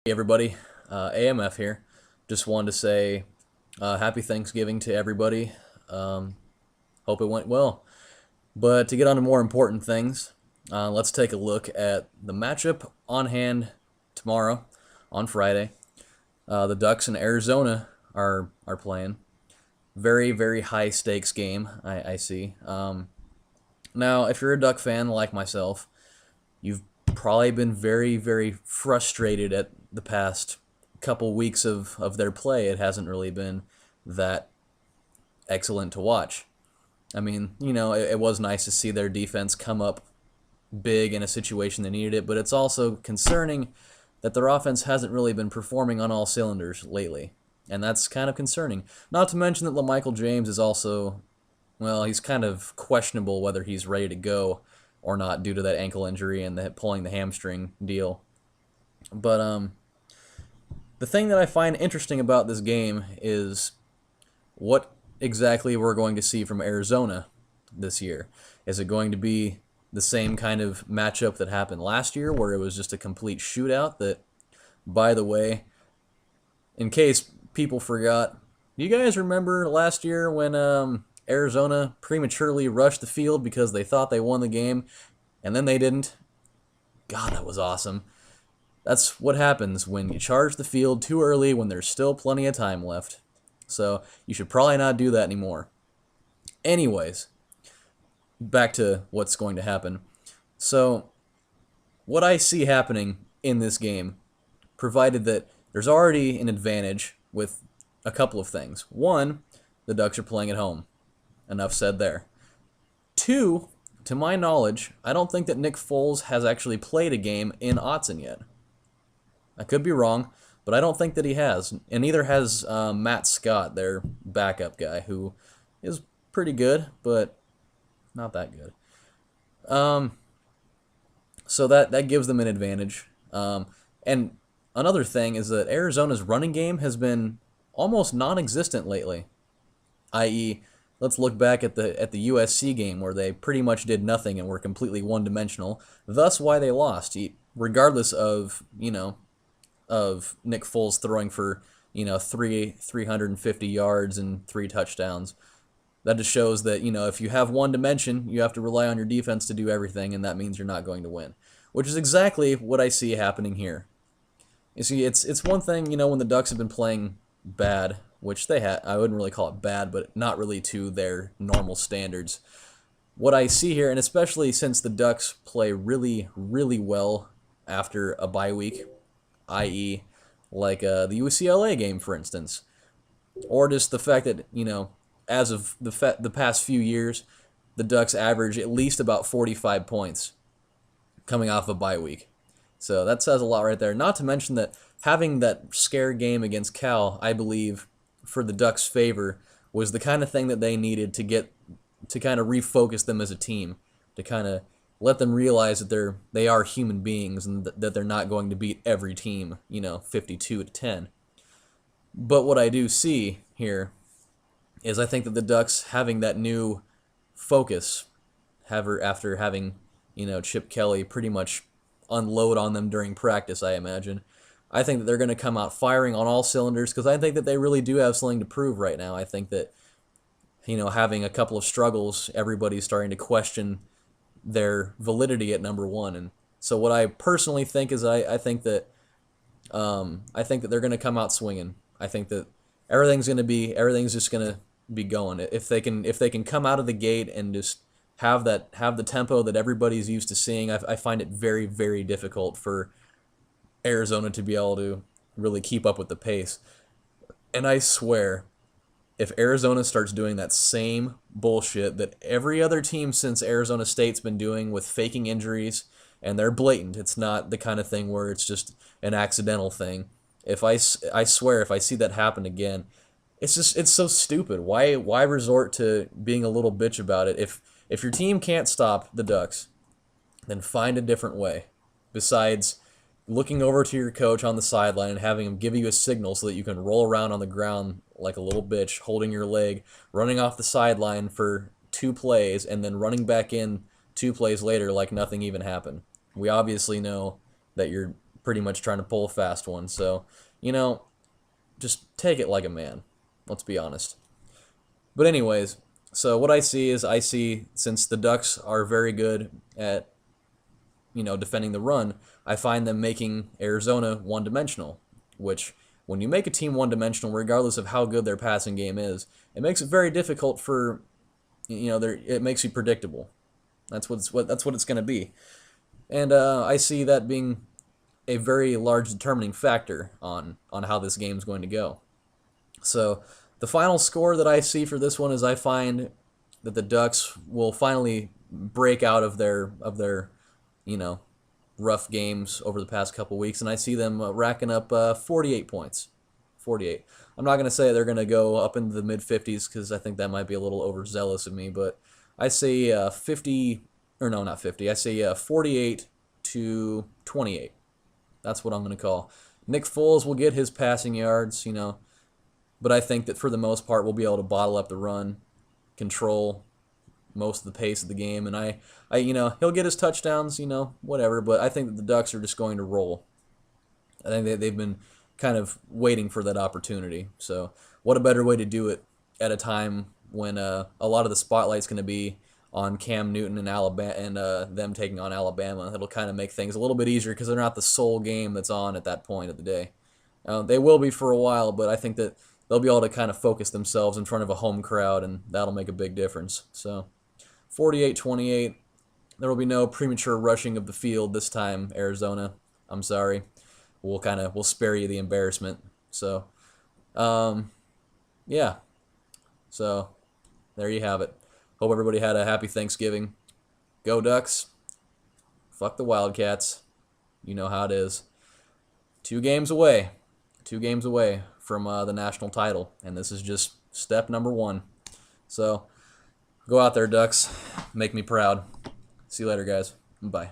Hey everybody, AMF here. Just wanted to say happy Thanksgiving to everybody. Um, Hope it went well. But to get on to more important things, let's take a look at the matchup on hand tomorrow, on Friday. The Ducks in Arizona are playing. Very, very high stakes game, I see. Now, if you're a Duck fan like myself, you've probably been very, very frustrated at the past couple weeks of their play. It hasn't really been that excellent to watch. I mean, it was nice to see their defense come up big in a situation they needed it, but it's also concerning that their offense hasn't really been performing on all cylinders lately. And that's kind of concerning. Not to mention that LaMichael James is also, well, he's kind of questionable whether he's ready to go or not due to that ankle injury and pulling the hamstring deal. But the thing that I find interesting about this game is what exactly we're going to see from Arizona this year. Is it going to be the same kind of matchup that happened last year where it was just a complete shootout that, by the way, in case people forgot, do you guys remember last year when Arizona prematurely rushed the field because they thought they won the game and then they didn't? God, that was awesome. That's what happens when you charge the field too early when there's still plenty of time left. So you should probably not do that anymore. Anyways, back to what's going to happen. So what I see happening in this game, provided that there's already an advantage with a couple of things. One, the Ducks are playing at home. Enough said there. Two, to my knowledge, I don't think that Nick Foles has actually played a game in Autzen yet. I could be wrong, but I don't think that he has. And neither has Matt Scott, their backup guy, who is pretty good, but not that good. So that gives them an advantage. And another thing is that Arizona's running game has been almost non-existent lately. I.e., let's look back at the USC game where they pretty much did nothing and were completely one-dimensional. Thus, why they lost, regardless of of Nick Foles throwing for 350 yards and 3 touchdowns. That just shows that if you have one dimension, you have to rely on your defense to do everything, and that means you're not going to win. Which is exactly what I see happening here. You see, it's one thing when the Ducks have been playing bad, which they had. I wouldn't really call it bad, but not really to their normal standards. What I see here, and especially since the Ducks play really, really well after a bye week, i.e., like the UCLA game, for instance, or just the fact that as of the past few years, the Ducks average at least about 45 points coming off a bye week. So that says a lot right there. Not to mention that having that scare game against Cal, I believe, for the Ducks' favor, was the kind of thing that they needed to kind of refocus them as a team, to kind of let them realize that they are human beings and that they're not going to beat every team, 52-10. But what I do see here is I think that the Ducks having that new focus, after having Chip Kelly pretty much unload on them during practice, I imagine, I think that they're going to come out firing on all cylinders because I think that they really do have something to prove right now. I think that having a couple of struggles, everybody's starting to question their validity at number one. And so what I personally think is I think that they're going to come out swinging. I think that everything's just going to be going. If they can come out of the gate and just have the tempo that everybody's used to seeing, I find it very, very difficult for Arizona to be able to really keep up with the pace. And I swear, if Arizona starts doing that same bullshit that every other team since Arizona State's been doing with faking injuries, and they're blatant, it's not the kind of thing where it's just an accidental thing. I swear, if I see that happen again, it's so stupid. Why resort to being a little bitch about it? If your team can't stop the Ducks, then find a different way. Besides looking over to your coach on the sideline and having him give you a signal so that you can roll around on the ground like a little bitch, holding your leg, running off the sideline for 2 plays, and then running back in 2 plays later like nothing even happened. We obviously know that you're pretty much trying to pull a fast one. So, you know, just take it like a man. Let's be honest. But anyways, so what I see is since the Ducks are very good at defending the run, I find them making Arizona one-dimensional, which when you make a team one-dimensional, regardless of how good their passing game is, it makes it very difficult for it makes you predictable. That's what it's going to be, and I see that being a very large determining factor on how this game's going to go. So the final score that I see for this one is I find that the Ducks will finally break out of their rough games over the past couple weeks, and I see them racking up 48 points. 48. I'm not going to say they're going to go up into the mid-50s because I think that might be a little overzealous of me, but I say 50, or no, not 50. I say 48 to 28. That's what I'm going to call. Nick Foles will get his passing yards, but I think that for the most part we'll be able to bottle up the run, control most of the pace of the game, and I he'll get his touchdowns, whatever, but I think that the Ducks are just going to roll. I think they've been kind of waiting for that opportunity. So what a better way to do it at a time when a lot of the spotlight's going to be on Cam Newton and Alabama, and them taking on Alabama. It'll kind of make things a little bit easier because they're not the sole game that's on at that point of the day. They will be for a while, but I think that they'll be able to kind of focus themselves in front of a home crowd, and that'll make a big difference. So 48-28. There will be no premature rushing of the field this time, Arizona. I'm sorry. We'll spare you the embarrassment. So, yeah. So, there you have it. Hope everybody had a happy Thanksgiving. Go Ducks. Fuck the Wildcats. You know how it is. 2 games away. 2 games away from the national title, and this is just step number 1. So, go out there, Ducks. Make me proud. See you later, guys. Bye.